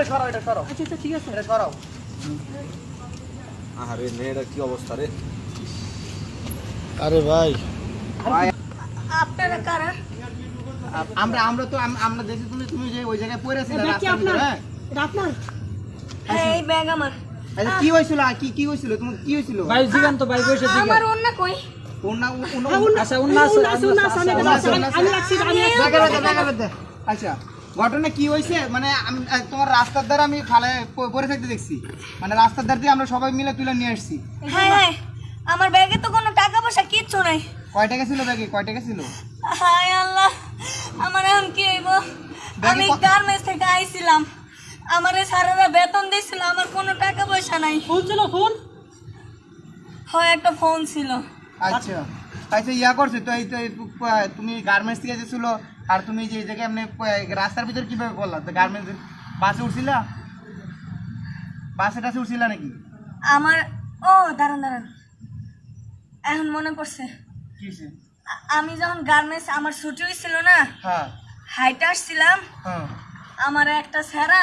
এটা সরাও এটা সরাও। আচ্ছা আচ্ছা ঠিক আছে এটা সরাও। আরে মেয়েটা কি অবস্থা রে? আরে ভাই আপনারা কারা? আমরা তো আমরা দেখি তুমি যে ওই জায়গায় পড়েছিলে ব্যাগ কি রাস্তার আপনার? ভিতরে, হ্যাঁ? এটা আপনার? এই ব্যাগ আমার। আচ্ছা কি হয়েছিল কি হয়েছিল তোমার কি হয়েছিল? ভাই জিগান তো ভাই বসে জিগান। আমার অন্য কই? আচ্ছা উন্নাস আচ্ছা ঘটনা কি হয়েছে মানে তোমার রাস্তার ধারে আমি ফালে পড়ে থাকতে দেখছি, মানে রাস্তার ধার দিয়ে আমরা সবাই মিলে তুলে নিয়ে আসছি। হ্যাঁ হ্যাঁ, আমার ব্যাগে তো কোনো টাকা পয়সা কিচ্ছু নাই। কয় টাকা ছিল ব্যাগে, কয় টাকা ছিল? হায় আল্লাহ, আমার এখন কি হইব? আমি গার্মেন্টস থেকে আইছিলাম, আমারে সারারা বেতন দিয়েছিল, আমার কোনো টাকা পয়সা নাই। ফোন ছিল ফোন? হয় একটা ফোন ছিল। আচ্ছা আচ্ছা ইয়া করছে তো এই তো তুমি গার্মেন্টস থেকে যেছিল আর তুমি যে জায়গায় এমনি রাস্তার ভিতরে কিভাবে করলা? তো গার্মেন্টস বাসে উঠছিলা, বাসে টাসে উঠছিলা নাকি? আমার দাঁড়ান দাঁড়ান, এখন মনে পড়ছে। কি হয়েছে? আমি যখন গার্মেন্টস আমার ছুটি হয়েছিল না, হ্যাঁ হাইটে আসছিলাম, হ্যাঁ আমার একটা স্যারা